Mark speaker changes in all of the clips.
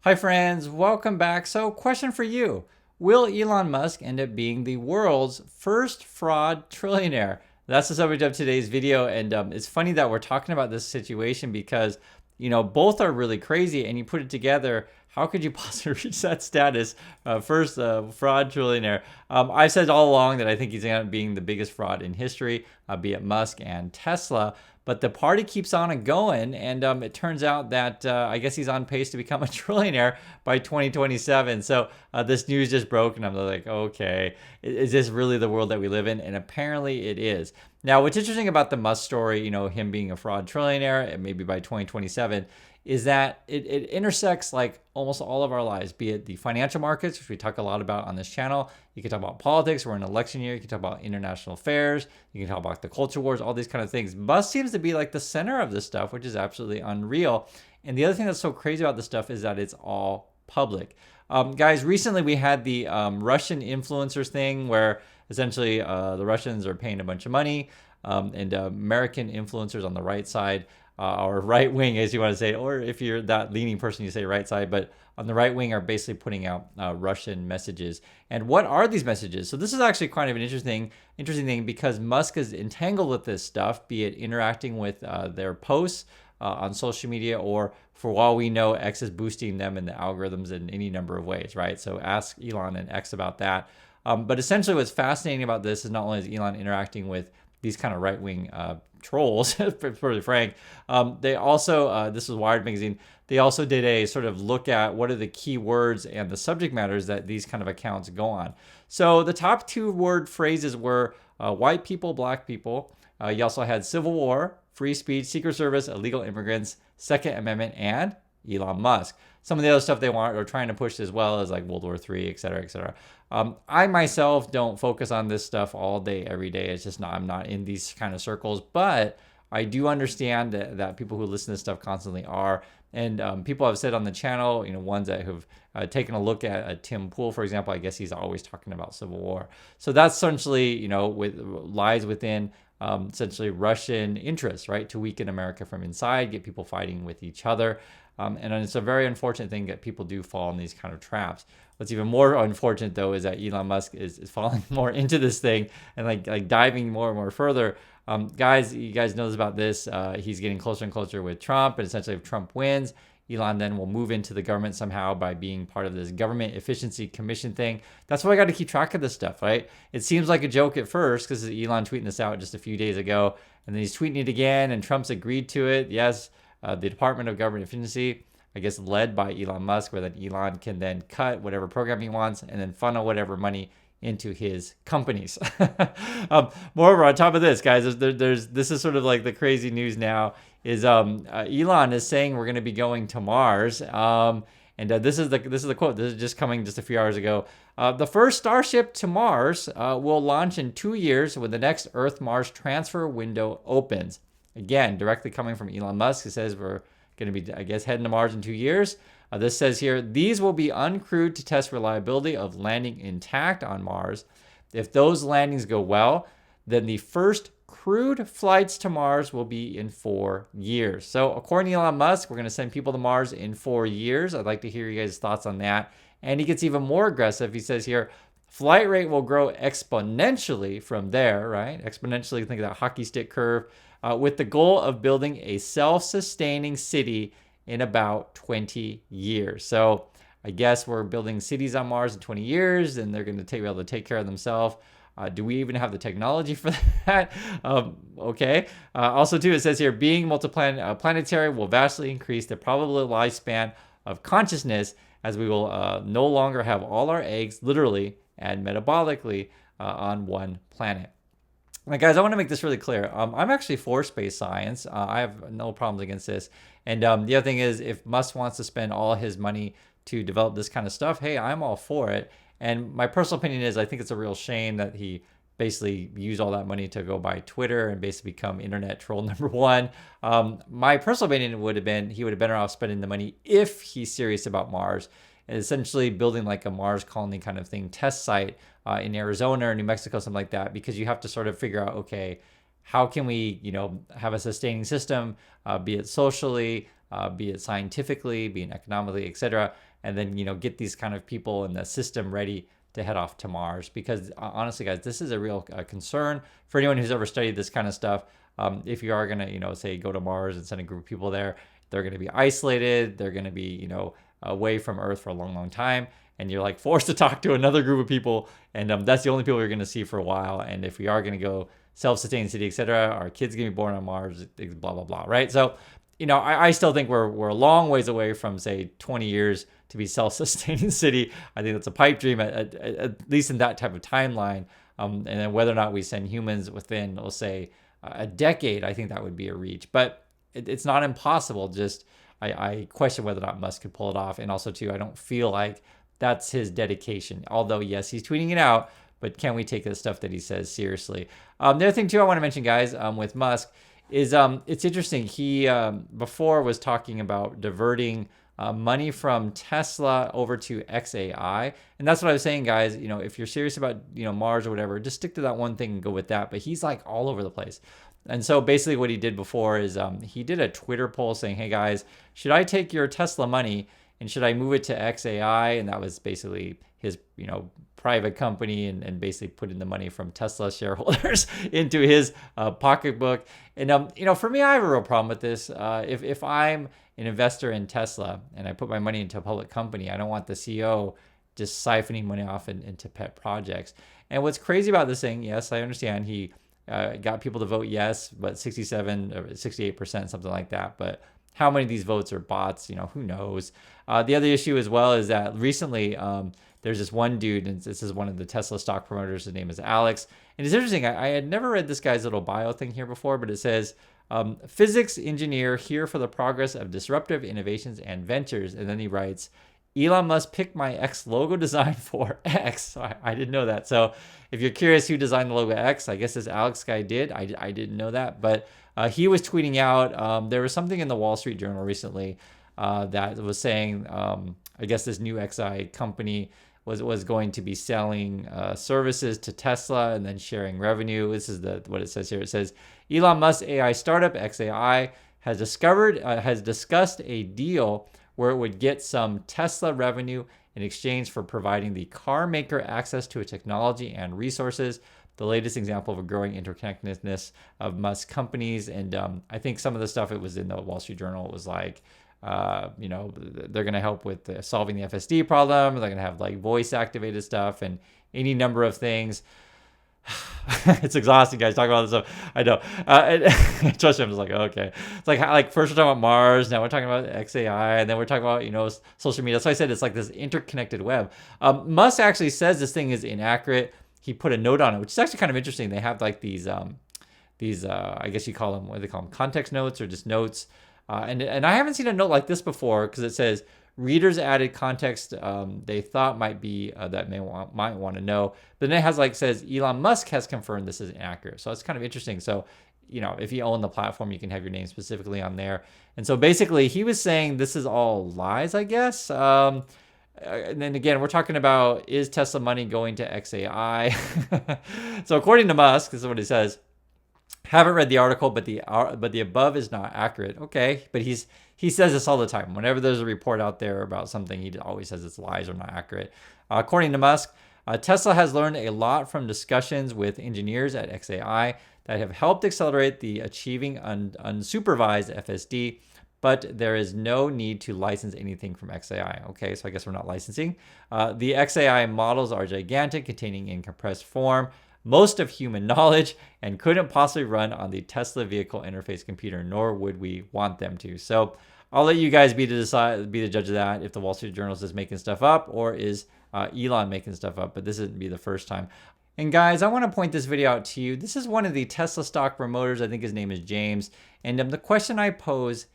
Speaker 1: Hi friends, welcome back. So question for you. Will Elon Musk end up being the world's first fraud trillionaire? That's the subject of today's video, and it's funny that we're talking about this situation because, both are really crazy, and you put it together, how could you possibly reach that status, first fraud trillionaire? I've said all along that I think he's going to end up being the biggest fraud in history, be it Musk and Tesla. But the party keeps on going, and it turns out that I guess he's on pace to become a trillionaire by 2027. So this news just broke, and I'm like, okay, is this really the world that we live in? And apparently it is. Now, what's interesting about the Musk story, him being a fraud trillionaire, and maybe by 2027, is that it intersects like almost all of our lives, be it the financial markets, which we talk a lot about on this channel. You can talk about politics. We're in an election year. You can talk about international affairs. You can talk about the culture wars, all these kind of things. Musk seems to be like the center of this stuff, which is absolutely unreal. And the other thing that's so crazy about this stuff is that it's all public. Guys, recently we had the Russian influencers thing where essentially the Russians are paying a bunch of money and American influencers on the right side or right wing, as you want to say, or if you're that leaning person, you say right side, but on the right wing are basically putting out Russian messages. And what are these messages? So this is actually kind of an interesting thing because Musk is entangled with this stuff, be it interacting with their posts on social media, or for all we know, X is boosting them in the algorithms in any number of ways, right? So ask Elon and X about that. But essentially what's fascinating about this is not only is Elon interacting with these kind of right-wing trolls, for be frank. They also, this is Wired magazine, they also did a sort of look at what are the key words and the subject matters that these kind of accounts go on. So the top two word phrases were white people, black people. You also had civil war, free speech, Secret Service, illegal immigrants, Second Amendment, and Elon Musk. Some of the other stuff they want are trying to push as well as like World War III, et cetera, et cetera. I myself don't focus on this stuff all day, every day. It's just not, I'm not in these kind of circles, but I do understand that people who listen to this stuff constantly are. And people have said on the channel, ones that have taken a look at Tim Pool, for example, I guess he's always talking about civil war. So that's essentially, lies within essentially Russian interests, right? To weaken America from inside, get people fighting with each other. And it's a very unfortunate thing that people do fall in these kind of traps. What's even more unfortunate, though, is that Elon Musk is falling more into this thing and like diving more and more further. Guys, you guys know about this. He's getting closer and closer with Trump, and essentially if Trump wins, Elon then will move into the government somehow by being part of this government efficiency commission thing. That's why I got to keep track of this stuff, right? It seems like a joke at first because Elon tweeting this out just a few days ago, and then he's tweeting it again, and Trump's agreed to it. Yes, the Department of Government Efficiency, I guess led by Elon Musk, where then Elon can then cut whatever program he wants and then funnel whatever money into his companies. Moreover, on top of this, guys, this is sort of like the crazy news now is Elon is saying we're going to be going to Mars. This is the quote. This is just coming just a few hours ago. The first Starship to Mars will launch in 2 years when the next Earth-Mars transfer window opens. Again, directly coming from Elon Musk. It says we're going to be, I guess, heading to Mars in 2 years. This says here, these will be uncrewed to test reliability of landing intact on Mars. If those landings go well, then the first crewed flights to Mars will be in 4 years. So according to Elon Musk, we're going to send people to Mars in 4 years. I'd like to hear you guys' thoughts on that. And he gets even more aggressive. He says here, flight rate will grow exponentially from there, right? Exponentially, think of that hockey stick curve, with the goal of building a self-sustaining city in about 20 years. So I guess we're building cities on Mars in 20 years, and they're going to be able to take care of themselves. Do we even have the technology for that? Okay. Also, too, it says here, being multiplanetary will vastly increase the probable lifespan of consciousness, as we will no longer have all our eggs, literally and metabolically, on one planet. Now, guys, I want to make this really clear. I'm actually for space science. I have no problems against this. And the other thing is, if Musk wants to spend all his money to develop this kind of stuff, hey, I'm all for it. And my personal opinion is I think it's a real shame that he basically used all that money to go buy Twitter and basically become internet troll number one. My personal opinion would have been he would have been better off spending the money if he's serious about Mars, and essentially building like a Mars colony kind of thing, test site in Arizona or New Mexico, something like that, because you have to sort of figure out, okay, how can we, have a sustaining system, be it socially, be it scientifically, be it economically, etc. And then, get these kind of people in the system ready to head off to Mars. Because honestly, guys, this is a real concern for anyone who's ever studied this kind of stuff. If you are going to, say go to Mars and send a group of people there, they're going to be isolated. They're going to be, away from Earth for a long, long time. And you're like forced to talk to another group of people. And that's the only people you're going to see for a while. And if we are going to go self-sustained city, etc., our kids going to be born on Mars, blah, blah, blah, right? So, I still think we're a long ways away from, say, 20 years to be self-sustaining city. I think that's a pipe dream, at least in that type of timeline. And then whether or not we send humans within, let's say, a decade, I think that would be a reach. But it's not impossible. Just I question whether or not Musk could pull it off. And also, too, I don't feel like that's his dedication. Although, yes, he's tweeting it out, but can we take the stuff that he says seriously? The other thing, too, I want to mention, guys, with Musk is it's interesting. He before was talking about diverting money from Tesla over to XAI. And that's what I was saying, guys. If you're serious about, Mars or whatever, just stick to that one thing and go with that. But he's like all over the place. And so basically what he did before is he did a Twitter poll saying, hey, guys, should I take your Tesla money and should I move it to XAI? And that was basically his, private company and basically putting the money from Tesla shareholders into his pocketbook. And, for me, I have a real problem with this. If I'm an investor in Tesla and I put my money into a public company, I don't want the CEO just siphoning money off into pet projects. And what's crazy about this thing, yes, I understand he got people to vote yes, but 67 or 68%, something like that. But how many of these votes are bots? Who knows? The other issue as well is that recently there's this one dude, and this is one of the Tesla stock promoters. His name is Alex. And it's interesting. I had never read this guy's little bio thing here before, but it says, physics engineer here for the progress of disruptive innovations and ventures. And then he writes, Elon Musk picked my X logo design for X. So I didn't know that. So if you're curious who designed the logo X, I guess this Alex guy did. I didn't know that. But he was tweeting out, there was something in the Wall Street Journal recently that was saying, I guess this new XI company was going to be selling services to Tesla and then sharing revenue. This is what it says here. It says, Elon Musk's AI startup, XAI, has discussed a deal where it would get some Tesla revenue in exchange for providing the car maker access to a technology and resources. The latest example of a growing interconnectedness of Musk companies. And I think some of the stuff it was in the Wall Street Journal was like, they're going to help with solving the FSD problem. They're going to have like voice activated stuff and any number of things. It's exhausting, guys, talking about this stuff. I know. Trust me, I'm just like, okay. It's like first we're talking about Mars, now we're talking about XAI, and then we're talking about, social media. That's why I said it's like this interconnected web. Musk actually says this thing is inaccurate. He put a note on it, which is actually kind of interesting. They have like these I guess you call them, what do they call them? Context notes or just notes. And I haven't seen a note like this before because it says readers added context they thought might be that might want to know. But then it has says Elon Musk has confirmed this is inaccurate. So it's kind of interesting. So, if you own the platform, you can have your name specifically on there. And so basically he was saying this is all lies, I guess. And then again, we're talking about, is Tesla money going to XAI? So according to Musk, this is what he says. Haven't read the article, but the above is not accurate. Okay, but he says this all the time. Whenever there's a report out there about something, he always says it's lies or not accurate. According to Musk, Tesla has learned a lot from discussions with engineers at XAI that have helped accelerate the achieving unsupervised FSD, but there is no need to license anything from XAI. Okay, so I guess we're not licensing. The XAI models are gigantic, containing in compressed form most of human knowledge, and couldn't possibly run on the Tesla vehicle interface computer, nor would we want them to. So I'll let you guys be the judge of that, if the Wall Street Journal is just making stuff up or is Elon making stuff up, but this wouldn't be the first time. And guys, I want to point this video out to you. This is one of the Tesla stock promoters. I think his name is James. And the question I pose,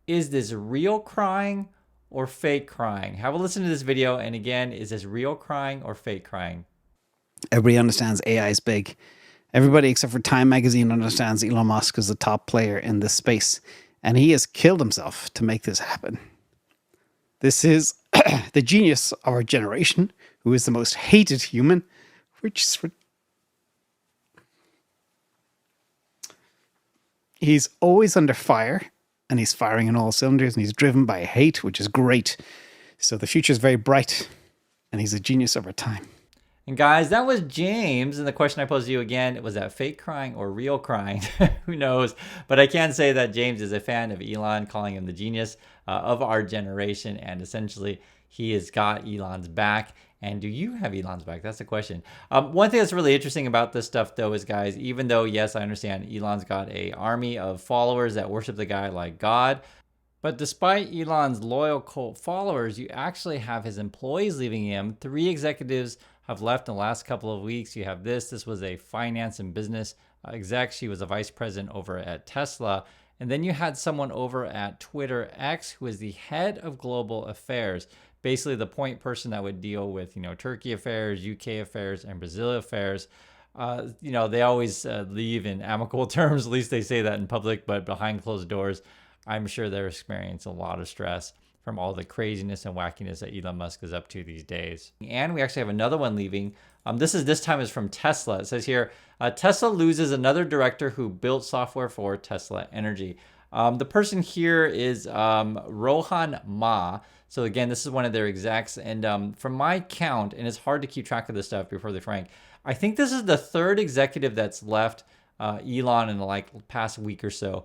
Speaker 1: is this real crying or fake crying? Have a listen to this video. And again, is this real crying or fake crying?
Speaker 2: Everybody understands AI is big. Everybody except for Time Magazine understands Elon Musk is the top player in this space. And he has killed himself to make this happen. This is the genius of our generation, who is the most hated human, which is... He's always under fire. and he's firing on all cylinders, and he's driven by hate, which is great. So the future is very bright, and he's a genius over time.
Speaker 1: And guys, that was James. And the question I posed to you again, was that fake crying or real crying? Who knows? But I can say that James is a fan of Elon, calling him the genius of our generation. And essentially, he has got Elon's back. And do you have Elon's back? That's the question. One thing that's really interesting about this stuff, though, is, guys, even though, yes, I understand Elon's got an army of followers that worship the guy like God, but despite Elon's loyal cult followers, you actually have his employees leaving him. 3 executives have left in the last couple of weeks. You have this was a finance and business exec. She was a vice president over at Tesla. And then you had someone over at Twitter X who is the head of global affairs, basically the point person that would deal with, Turkey affairs, UK affairs, and Brazil affairs. They always leave in amicable terms. At least they say that in public, but behind closed doors, I'm sure they're experiencing a lot of stress from all the craziness and wackiness that Elon Musk is up to these days. And we actually have another one leaving. This time is from Tesla. It says here, Tesla loses another director who built software for Tesla Energy. The person here is Rohan Ma. So again, this is one of their execs. And from my count, and it's hard to keep track of this stuff, before the frank, I think this is the 3rd executive that's left Elon in the past week or so.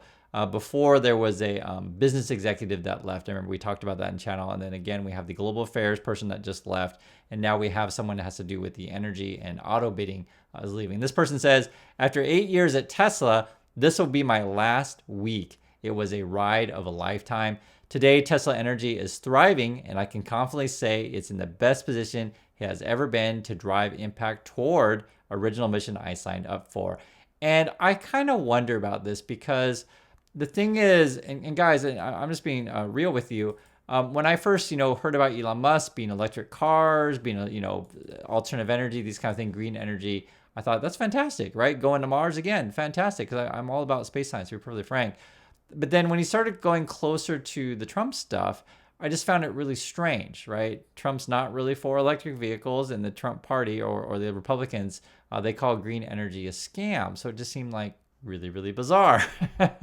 Speaker 1: Before there was a business executive that left. I remember we talked about that in channel. And then again, we have the global affairs person that just left. And now we have someone that has to do with the energy and auto bidding is leaving. This person says, after 8 years at Tesla, this will be my last week. It was a ride of a lifetime. Today, Tesla Energy is thriving, and I can confidently say it's in the best position it has ever been to drive impact toward original mission I signed up for. And I kind of wonder about this because the thing is, and guys, I'm just being real with you. When I first, heard about Elon Musk being electric cars, being, alternative energy, these kind of things, green energy, I thought that's fantastic, right? Going to Mars again, fantastic, because I'm all about space science, to be perfectly frank. But then when he started going closer to the Trump stuff, I just found it really strange, right? Trump's not really for electric vehicles, and the Trump party or the Republicans, they call green energy a scam. So it just seemed like really, really bizarre. The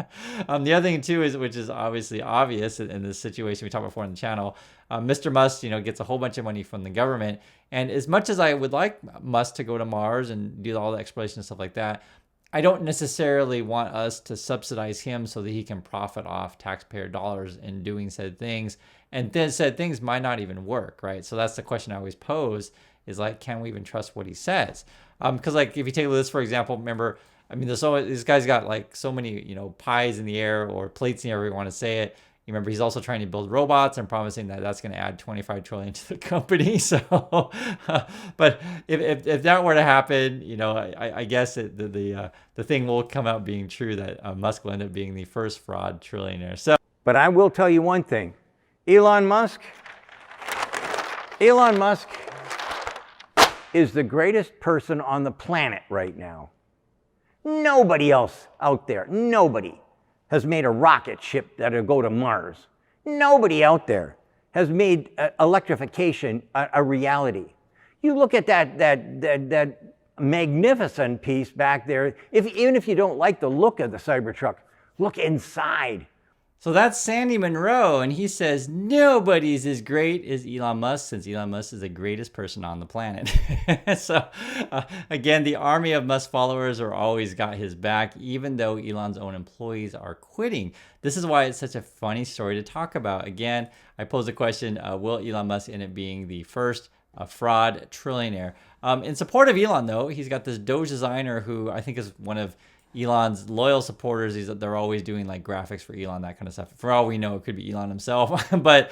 Speaker 1: other thing too is, which is obviously obvious in this situation we talked before on the channel, Mr. Musk, gets a whole bunch of money from the government. And as much as I would like Musk to go to Mars and do all the exploration and stuff like that, I don't necessarily want us to subsidize him so that he can profit off taxpayer dollars in doing said things. And then said things might not even work, right? So that's the question I always pose is can we even trust what he says? Because if you take this, for example, remember, this guy's got so many, pies in the air or plates in the air, however you want to say it. You remember, he's also trying to build robots and promising that that's going to add 25 trillion to the company. So, but if that were to happen, I guess the thing will come out being true that Musk will end up being the first fraud trillionaire. So,
Speaker 3: but I will tell you one thing, Elon Musk is the greatest person on the planet right now. Nobody else out there, nobody has made a rocket ship that'll go to Mars. Nobody out there has made electrification a reality. You look at that magnificent piece back there, even if you don't like the look of the Cybertruck, look inside.
Speaker 1: So that's Sandy Monroe, and he says nobody's as great as Elon Musk, since Elon Musk is the greatest person on the planet. So again, the army of Musk followers are always got his back, even though Elon's own employees are quitting. This is why it's such a funny story to talk about. Again, I posed a question, will Elon Musk end up being the first fraud trillionaire? In support of Elon, though, he's got this Doge designer who I think is one of Elon's loyal supporters. They're always doing graphics for Elon, that kind of stuff. For all we know, it could be Elon himself. But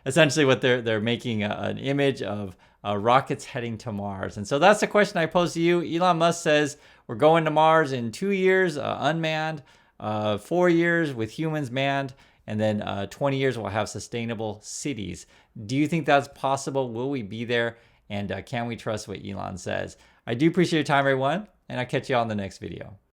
Speaker 1: essentially what they're making an image of rockets heading to Mars. And so that's the question I posed to you. Elon Musk says we're going to Mars in 2 years, unmanned, 4 years with humans manned, and then 20 years we'll have sustainable cities. Do you think that's possible? Will we be there? And can we trust what Elon says? I do appreciate your time, everyone, and I'll catch you on the next video.